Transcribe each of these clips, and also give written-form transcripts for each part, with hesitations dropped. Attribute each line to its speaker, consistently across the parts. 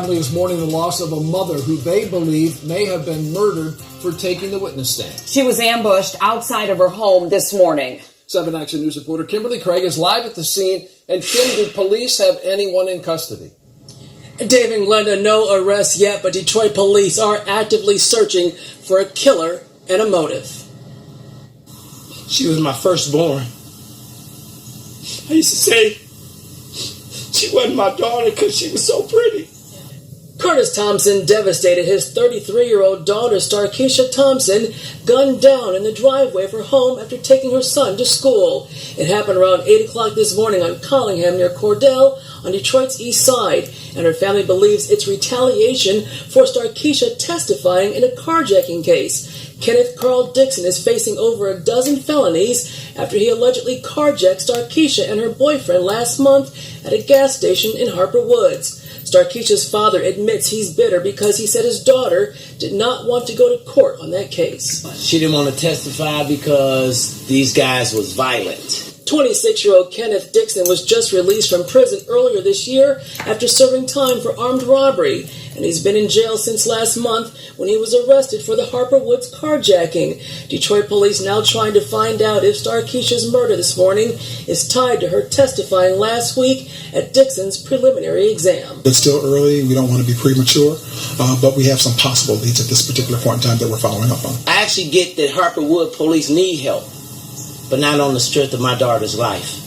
Speaker 1: family is mourning the loss of a mother who they believe may have been murdered for taking the witness stand.
Speaker 2: She was ambushed outside of her home this morning.
Speaker 1: 7 Action News reporter Kimberly Craig is live at the scene. And Kim, did police have anyone in custody?
Speaker 3: Dave and Glenda, no arrests yet, but Detroit police are actively searching for a killer and a motive.
Speaker 4: She was my firstborn. I used to say she wasn't my daughter because she was so pretty.
Speaker 3: Curtis Thompson devastated his 33-year-old daughter, Starkeisha Thompson, gunned down in the driveway of her home after taking her son to school. It happened around 8 o'clock this morning on Collingham near Cordell on Detroit's east side, and her family believes it's retaliation for Starkeisha testifying in a carjacking case. Kenneth Carl Dixon is facing over a dozen felonies after he allegedly carjacked Starkeisha and her boyfriend last month at a gas station in Harper Woods. Starkeisha's father admits he's bitter because he said his daughter did not want to go to court on that case.
Speaker 4: She didn't want to testify because these guys was violent.
Speaker 3: 26-year-old Kenneth Dixon was just released from prison earlier this year after serving time for armed robbery, and he's been in jail since last month when he was arrested for the Harper Woods carjacking. Detroit police now trying to find out if Starkeisha's murder this morning is tied to her testifying last week at Dixon's preliminary exam.
Speaker 5: It's still early. We don't want to be premature, but we have some possible leads at this particular point in time that we're following up on.
Speaker 4: I actually get that Harper Wood police need help, but not on the strength of my daughter's life.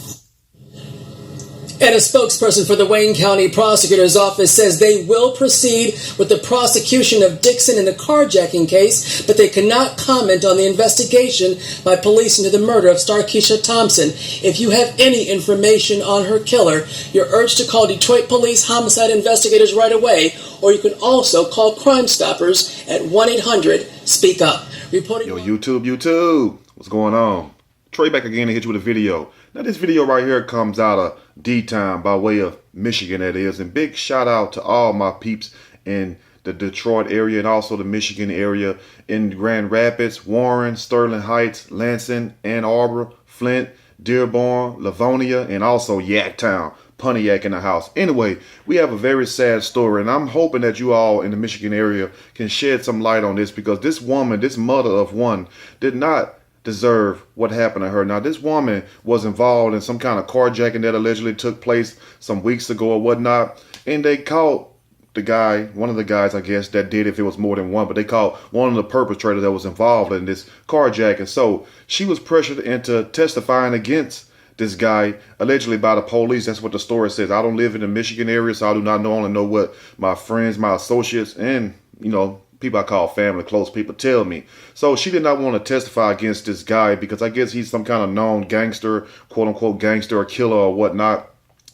Speaker 3: And a spokesperson for the Wayne County Prosecutor's Office says they will proceed with the prosecution of Dixon in the carjacking case, but they cannot comment on the investigation by police into the murder of Starkeisha Thompson. If you have any information on her killer, you're urged to call Detroit Police Homicide Investigators right away, or you can also call Crime Stoppers at 1-800-SPEAK-UP. Reporting
Speaker 6: Yo, YouTube, what's going on? Trey back again to hit you with a video. Now this video right here comes out of D-Town by way of Michigan, that is. And big shout out to all my peeps in the Detroit area and also the Michigan area in Grand Rapids, Warren, Sterling Heights, Lansing, Ann Arbor, Flint, Dearborn, Livonia, and also Yaktown. Pontiac in the house. Anyway, we have a very sad story, and I'm hoping that you all in the Michigan area can shed some light on this, because this woman, this mother of one, did not deserve what happened to her. Now, this woman was involved in some kind of carjacking that allegedly took place some weeks ago or whatnot, and they caught the guy, one of the guys, I guess, that did, if it was more than one, but they caught one of the perpetrators that was involved in this carjacking. So she was pressured into testifying against this guy, allegedly by the police. That's what the story says. I don't live in the Michigan area, so I do not know, only know what my friends, my associates, and, you know, people I call family, close people, tell me. So she did not want to testify against this guy because I guess he's some kind of known gangster, quote unquote gangster or killer or whatnot.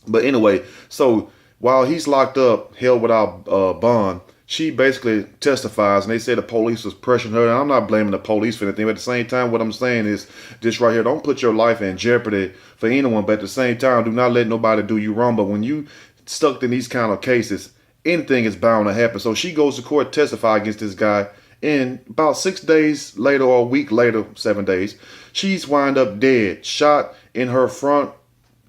Speaker 6: But anyway, so while he's locked up, held without bond, she basically testifies, and they say the police was pressuring her. And I'm not blaming the police for anything, but at the same time, what I'm saying is this right here: don't put your life in jeopardy for anyone, but at the same time, do not let nobody do you wrong. But when you stuck in these kind of cases, anything is bound to happen. So she goes to court, testify against this guy, and about 6 days later, or a week later, 7 days, she's wind up dead, shot in her front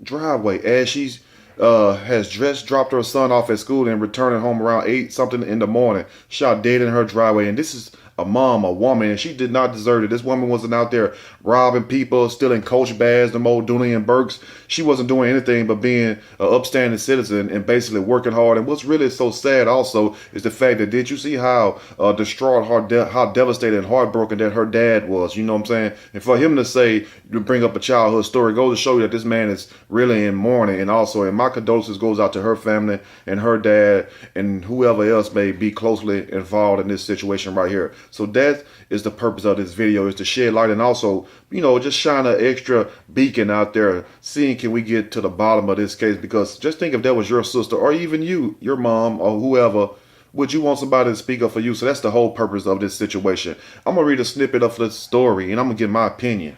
Speaker 6: driveway as she's has just dropped her son off at school and returning home around 8 something in the morning, shot dead in her driveway. And this is a mom, a woman, and she did not deserve it. This woman wasn't out there robbing people, stealing Coach bags, them old Dooney and Burks. She wasn't doing anything but being an upstanding citizen and basically working hard. And what's really so sad also is the fact that, did you see how distraught, how devastated and heartbroken that her dad was? You know what I'm saying? And for him to say, to bring up a childhood story, goes to show you that this man is really in mourning. And also, and my condolences goes out to her family and her dad and whoever else may be closely involved in this situation right here. So that is the purpose of this video, is to shed light and also, you know, just shine an extra beacon out there, seeing can we get to the bottom of this case. Because just think, if that was your sister or even you, your mom or whoever, would you want somebody to speak up for you? So that's the whole purpose of this situation. I'm going to read a snippet of the story and I'm going to give my opinion.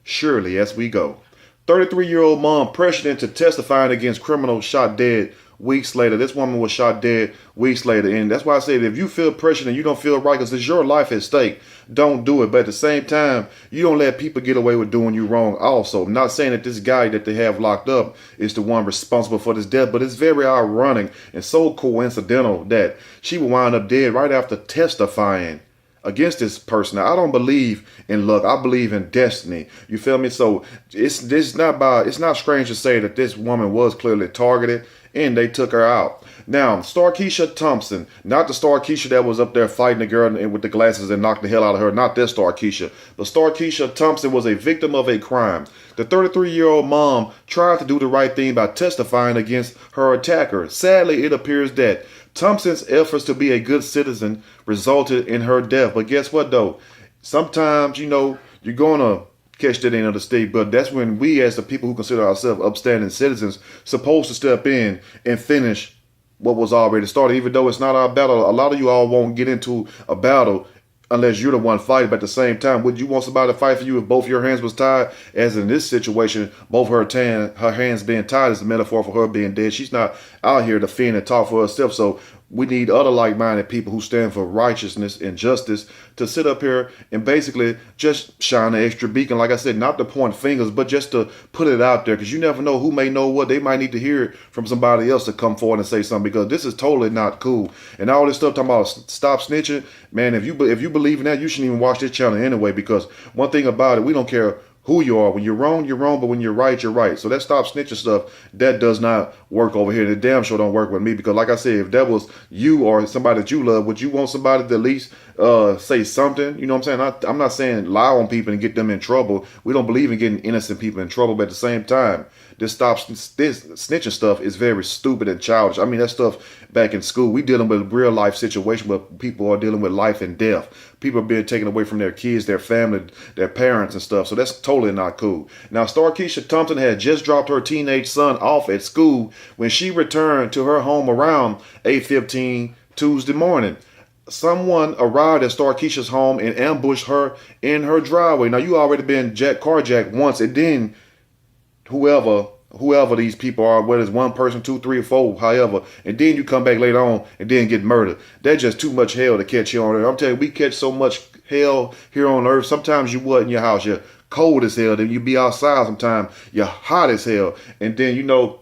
Speaker 6: Surely, as we go. 33-year-old mom pressured into testifying against criminal shot dead weeks later. This woman was shot dead weeks later. And that's why I said, if you feel pressured and you don't feel right because it's your life at stake, don't do it. But at the same time, you don't let people get away with doing you wrong also. I'm not saying that this guy that they have locked up is the one responsible for this death, but it's very ironic and so coincidental that she would wind up dead right after testifying against this person. Now, I don't believe in luck. I believe in destiny. You feel me? So it's not strange to say that this woman was clearly targeted and they took her out. Now, Starkeisha Thompson, not the Starkeisha that was up there fighting the girl with the glasses and knocked the hell out of her, not this Starkeisha. The Starkeisha Thompson was a victim of a crime. The 33-year-old mom tried to do the right thing by testifying against her attacker. Sadly, it appears that Thompson's efforts to be a good citizen resulted in her death. But guess what, though? Sometimes, you're going to catch that end of the stick, but that's when we, as the people who consider ourselves upstanding citizens, supposed to step in and finish what was already started. Even though it's not our battle, a lot of you all won't get into a battle unless you're the one fighting. But at the same time, would you want somebody to fight for you if both your hands was tied? As in this situation, both her hands being tied is a metaphor for her being dead. She's not out here to fend and talk for herself. So we need other like-minded people who stand for righteousness and justice to sit up here and basically just shine an extra beacon. Like I said, not to point fingers, but just to put it out there, because you never know who may know what. They might need to hear it from somebody else to come forward and say something, because this is totally not cool. And all this stuff talking about stop snitching, man, if you believe in that, you shouldn't even watch this channel anyway, because one thing about it, we don't care who you are. When you're wrong, but when you're right, you're right. So that stop snitching stuff, that does not work over here. The damn sure don't work with me, because like I said, if that was you or somebody that you love, would you want somebody to at least say something? You know what I'm saying? I'm not saying lie on people and get them in trouble. We don't believe in getting innocent people in trouble, but at the same time, this snitching stuff is very stupid and childish. I mean, that stuff back in school, we dealing with real life situation where people are dealing with life and death. People are being taken away from their kids, their family, their parents and stuff. So that's totally not cool. Now, Starkeisha Thompson had just dropped her teenage son off at school when she returned to her home around 8:15 Tuesday morning. Someone arrived at Starkeisha's home and ambushed her in her driveway. Now, you already been carjacked once, and then whoever these people are, whether it's one person, 2, 3, or 4, however, and then you come back later on and then get murdered. That's just too much hell to catch you on earth. I'm telling you, we catch so much hell here on earth. Sometimes you in your house, you're cold as hell. Then you be outside sometimes, you're hot as hell. And then,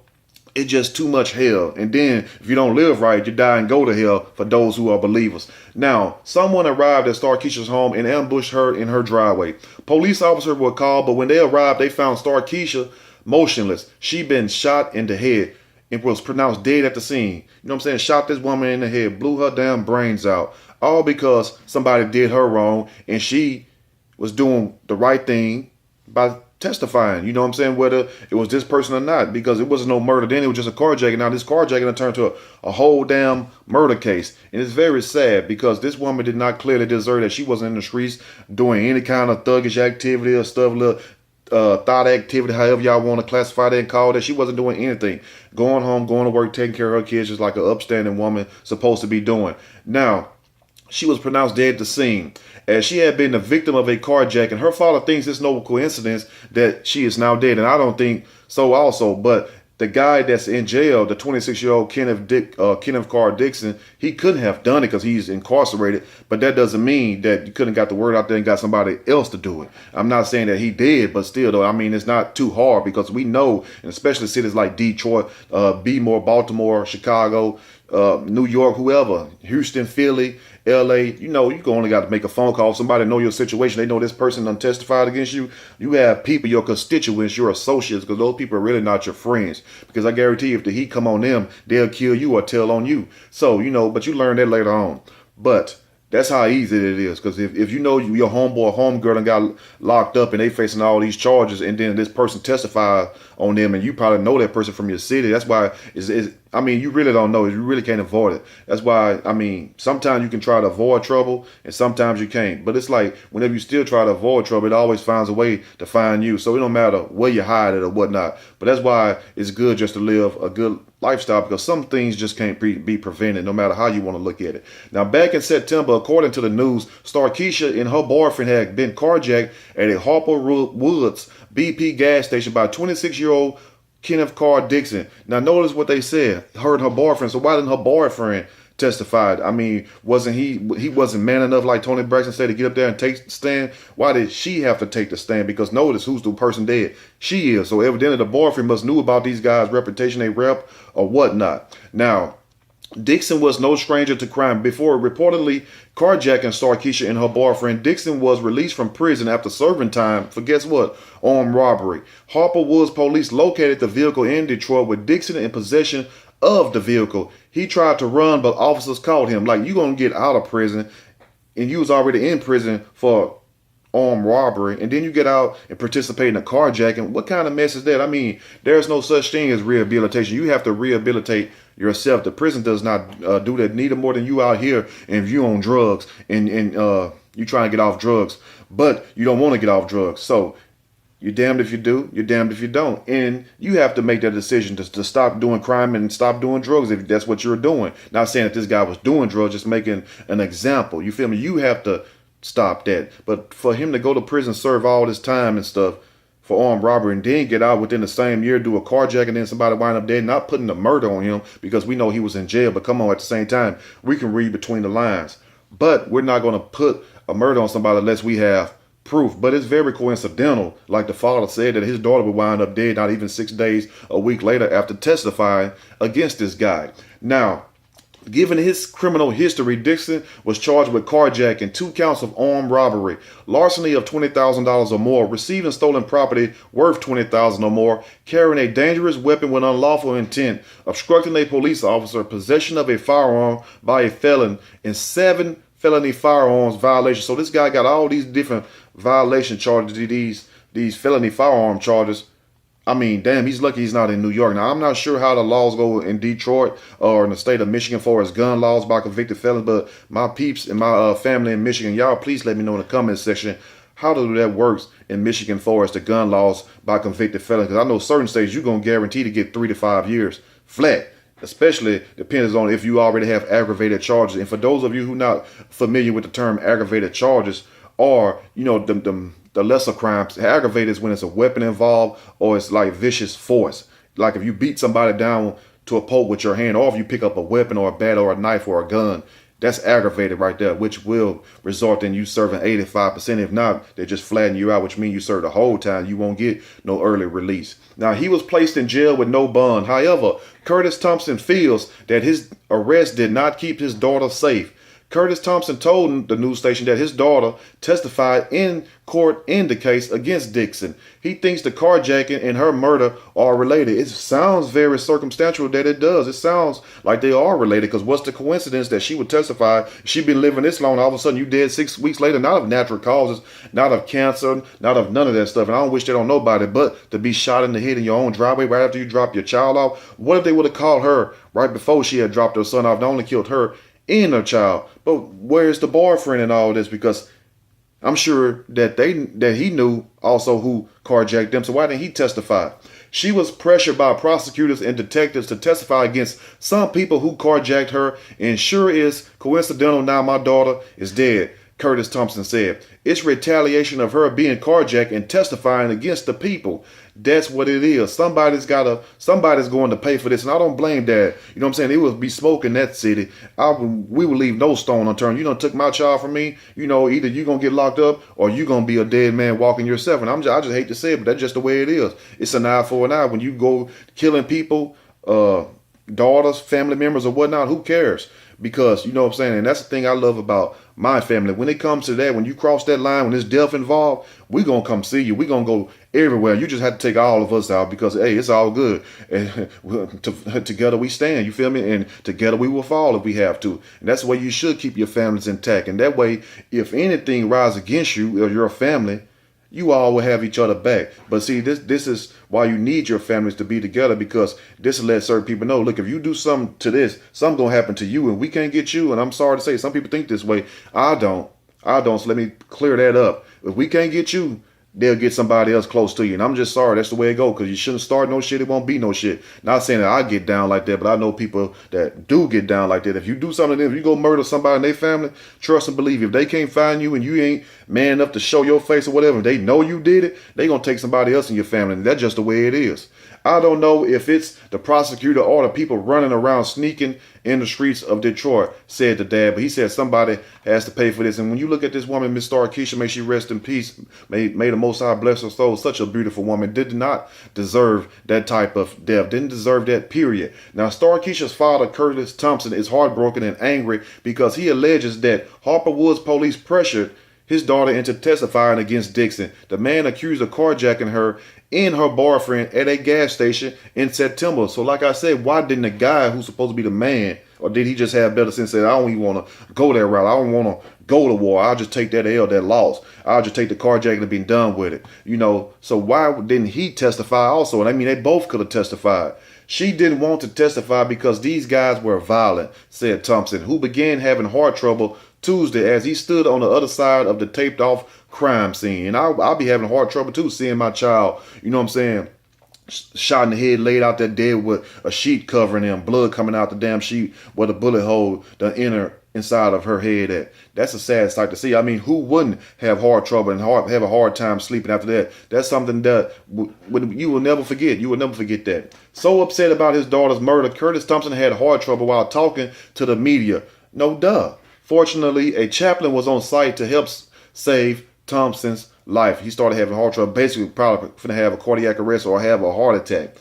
Speaker 6: it's just too much hell. And then if you don't live right, you die and go to hell for those who are believers. Now, someone arrived at Starkeisha's home and ambushed her in her driveway. Police officers were called, but when they arrived, they found Starkeisha motionless. She'd been shot in the head and was pronounced dead at the scene. You know what I'm saying? Shot this woman in the head, blew her damn brains out, all because somebody did her wrong and she was doing the right thing by testifying. You know what I'm saying? Whether it was this person or not, because it wasn't no murder then, it was just a carjacking. Now this carjacking turned to a whole damn murder case. And it's very sad because this woman did not clearly deserve that. She wasn't in the streets doing any kind of thuggish activity or stuff, little thought activity, however y'all want to classify that and call that. She wasn't doing anything. Going home, going to work, taking care of her kids, just like an upstanding woman supposed to be doing. Now, she was pronounced dead at the scene, as she had been the victim of a carjacking. Her father thinks it's no coincidence that she is now dead, and I don't think so also. But the guy that's in jail, the 26-year-old Kenneth Carr Dixon, he couldn't have done it because he's incarcerated. But that doesn't mean that you couldn't got the word out there and got somebody else to do it. I'm not saying that he did, but still, though, I mean, it's not too hard, because we know, and especially cities like Detroit, Baltimore, Chicago, New York, whoever, Houston, Philly, LA, you only got to make a phone call. Somebody know your situation. They know this person done testified against you. You have people, your constituents, your associates, because those people are really not your friends. Because I guarantee you, if the heat come on them, they'll kill you or tell on you. So, but you learn that later on. But that's how easy it is. Because if you know your homeboy or homegirl done got locked up and they facing all these charges, and then this person testified on them, and you probably know that person from your city. That's why you really don't know. You really can't avoid it. That's why, sometimes you can try to avoid trouble and sometimes you can't. But it's like, whenever you still try to avoid trouble, it always finds a way to find you. So it don't matter where you hide it or whatnot. But that's why it's good just to live a good lifestyle, because some things just can't be prevented, no matter how you want to look at it. Now, back in September, according to the news, Starkeisha and her boyfriend had been carjacked at a Harper Woods BP gas station by a 26-year-old Kenneth Carr Dixon. Now notice what they said. Her and her boyfriend. So why didn't her boyfriend testify? I mean, he wasn't man enough, like Tony Braxton said, to get up there and take the stand? Why did she have to take the stand? Because notice who's the person dead. She is. So evidently the boyfriend must knew about these guys' reputation, they rep or whatnot. Now, Dixon was no stranger to crime. Before reportedly carjacking Starkeisha and her boyfriend, Dixon was released from prison after serving time for, guess what, armed robbery. Harper Woods police located the vehicle in Detroit with Dixon in possession of the vehicle. He tried to run, but officers caught him. Like, you gonna get out of prison, and you was already in prison for armed robbery, and then you get out and participate in a carjacking. What kind of mess is that? I mean, there's no such thing as rehabilitation. You have to rehabilitate yourself. The prison does not do that. Neither more than you out here and if you on drugs and you trying to get off drugs, but you don't want to get off drugs. So you're damned if you do, you're damned if you don't. And you have to make that decision to stop doing crime and stop doing drugs if that's what you're doing. Not saying that this guy was doing drugs, just making an example. You feel me? You have to stop that. But for him to go to prison, serve all this time and stuff for armed robbery, and then get out within the same year, do a carjacking, and then somebody wind up dead, not putting a murder on him because we know he was in jail. But come on, at the same time, we can read between the lines. But we're not going to put a murder on somebody unless we have proof. But it's very coincidental, like the father said, that his daughter would wind up dead not even 6 days, a week later, after testifying against this guy. Now, given his criminal history, Dixon was charged with carjacking, 2 counts of armed robbery, larceny of $20,000 or more, receiving stolen property worth $20,000 or more, carrying a dangerous weapon with unlawful intent, obstructing a police officer, possession of a firearm by a felon, and 7 felony firearms violations. So this guy got all these different violation charges, these felony firearm charges. I mean, damn, he's lucky he's not in New York. Now, I'm not sure how the laws go in Detroit or in the state of Michigan for as gun laws by convicted felons, but my peeps and my family in Michigan, y'all please let me know in the comment section how that works in Michigan for as the gun laws by convicted felons. Because I know certain states you're going to guarantee to get 3 to 5 years flat, especially depends on if you already have aggravated charges. And for those of you who not familiar with the term aggravated charges, or, you know, the lesser crimes, aggravated is when it's a weapon involved or it's like vicious force. Like if you beat somebody down to a pulp with your hand, or if you pick up a weapon or a bat or a knife or a gun, that's aggravated right there, which will result in you serving 85%. If not, they just flatten you out, which means you serve the whole time. You won't get no early release. Now, he was placed in jail with no bond. However, Curtis Thompson feels that his arrest did not keep his daughter safe. Curtis Thompson told the news station that his daughter testified in court in the case against Dixon. He thinks the carjacking and her murder are related. It sounds very circumstantial that it does. It sounds like they are related, because what's the coincidence that she would testify? She'd been living this long, all of a sudden you dead 6 weeks later, not of natural causes, not of cancer, not of none of that stuff. And I don't wish that on nobody, but to be shot in the head in your own driveway right after you drop your child off. What if they would have called her right before she had dropped her son off, not only killed her and her child? But where's the boyfriend in all this? Because I'm sure that he knew also who carjacked them. So why didn't he testify? She was pressured by prosecutors and detectives to testify against some people who carjacked her, and sure is coincidental now my daughter is dead, Curtis Thompson said. It's retaliation of her being carjacked and testifying against the people. That's what it is. Somebody's going to pay for this, and I don't blame Dad. You know what I'm saying? It would be smoke in that city. We would leave no stone unturned. You done took my child from me. You know, either you gonna get locked up or you gonna be a dead man walking yourself. And I just hate to say it, but that's just the way it is. It's an eye for an eye. When you go killing people, daughters, family members, or whatnot, who cares? Because, you know what I'm saying, and that's the thing I love about my family. When it comes to that, when you cross that line, when there's death involved, we going to come see you. we going to go everywhere. You just have to take all of us out because, hey, it's all good. And together we stand, you feel me? And together we will fall if we have to. And that's the way you should keep your families intact. And that way, if anything rises against you or your family, you all will have each other back. But see, this is why you need your families to be together, because this will let certain people know, look, if you do something to this, something going to happen to you and we can't get you. And I'm sorry to say, some people think this way. I don't. So let me clear that up. If we can't get you, they'll get somebody else close to you. And I'm just sorry, that's the way it goes, because you shouldn't start no shit, it won't be no shit. Not saying that I get down like that, but I know people that do get down like that. If you do something to them, if you go murder somebody in their family, trust and believe, if they can't find you and you ain't man enough to show your face or whatever, they know you did it, they gonna take somebody else in your family, and that's just the way it is. I don't know if it's the prosecutor or the people running around sneaking in the streets of Detroit, said the dad, but he said somebody has to pay for this. And when you look at this woman, Miss Starkeisha, may she rest in peace, may the Most High bless her soul, such a beautiful woman, did not deserve that type of death, didn't deserve that, period. Now, Starkeisha's father, Curtis Thompson, is heartbroken and angry because he alleges that Harper Woods police pressured his daughter into testifying against Dixon. The man accused of carjacking her and her boyfriend at a gas station in September. So like I said, why didn't the guy who's supposed to be the man, or did he just have better sense and say, I don't even want to go that route, I don't want to go to war, I'll just take that L, that loss, I'll just take the carjacking and be done with it, you know? So why didn't he testify also? And I mean, they both could have testified. She didn't want to testify because these guys were violent, said Thompson, who began having heart trouble Tuesday as he stood on the other side of the taped off crime scene. And I'll be having heart trouble too, seeing my child, you know what I'm saying, shot in the head, laid out there dead with a sheet covering him, blood coming out the damn sheet where the bullet hole, the inside of her head at. That's a sad sight to see. I mean, who wouldn't have heart trouble and have a hard time sleeping after that? That's something that you will never forget. You will never forget that. So upset about his daughter's murder, Curtis Thompson had heart trouble while talking to the media. No duh. Fortunately, a chaplain was on site to help save Thompson's life. He started having heart trouble, basically probably going to have a cardiac arrest or have a heart attack.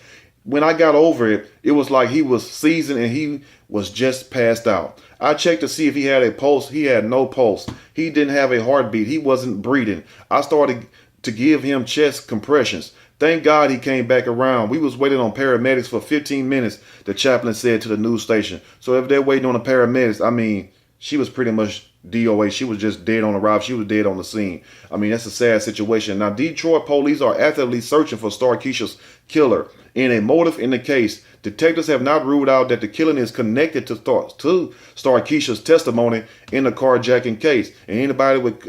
Speaker 6: When I got over it, it was like he was seasoned and he was just passed out. I checked to see if he had a pulse. He had no pulse. He didn't have a heartbeat. He wasn't breathing. I started to give him chest compressions. Thank God he came back around. We was waiting on paramedics for 15 minutes, the chaplain said to the news station. So if they're waiting on the paramedics, I mean, she was pretty much DOA. She was just dead on arrival. She was dead on the scene. I mean, that's a sad situation. Now, Detroit police are actively searching for Starkeisha's killer. In a motive in the case, detectives have not ruled out that the killing is connected to Starkeisha's testimony in the carjacking case. And anybody with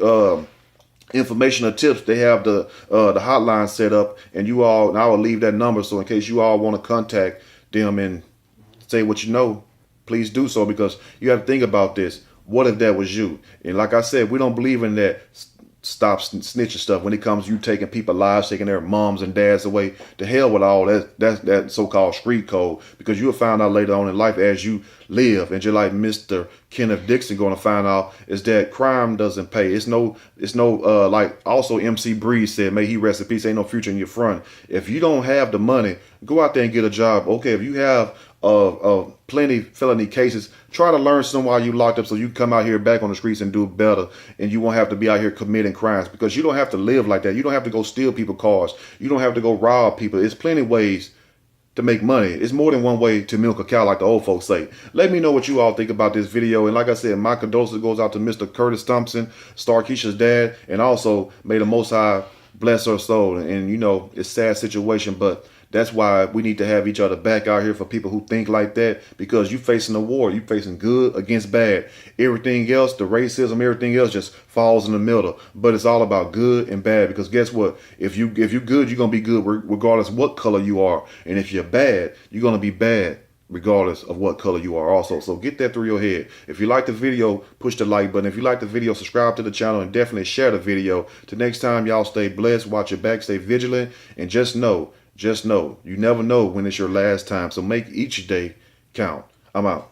Speaker 6: information or tips, they have the hotline set up, and you all, and I will leave that number, so in case you all want to contact them and say what you know, please do so, because you have to think about this. What if that was you? And like I said, we don't believe in that stop snitching stuff when it comes to you taking people's lives, taking their moms and dads away. To hell with all that so-called street code, because you'll find out later on in life as you live, and just like Mr. Kenneth Dixon going to find out, is that crime doesn't pay. It's no like also MC Breeze said, may he rest in peace, ain't no future in your front. If you don't have the money, go out there and get a job. Okay, if you have plenty felony cases, try to learn some while you locked up so you come out here back on the streets and do better, and you won't have to be out here committing crimes, because you don't have to live like that. You don't have to go steal people's cars. You don't have to go rob people. There's plenty of ways to make money. It's more than one way to milk a cow, like the old folks say. Let me know what you all think about this video. And like I said, my condolences goes out to Mr. Curtis Thompson, Starkeisha's dad, and also may the Most High bless her soul. And you know, it's a sad situation, but that's why we need to have each other back out here for people who think like that, because you facing a war. You facing good against bad. Everything else, the racism, everything else just falls in the middle. But it's all about good and bad, because guess what? If you good, you're going to be good regardless of what color you are. And if you're bad, you're going to be bad regardless of what color you are also. So get that through your head. If you like the video, push the like button. If you like the video, subscribe to the channel, and definitely share the video. Till next time, y'all stay blessed, watch your back, stay vigilant, and just know, you never know when it's your last time. So make each day count. I'm out.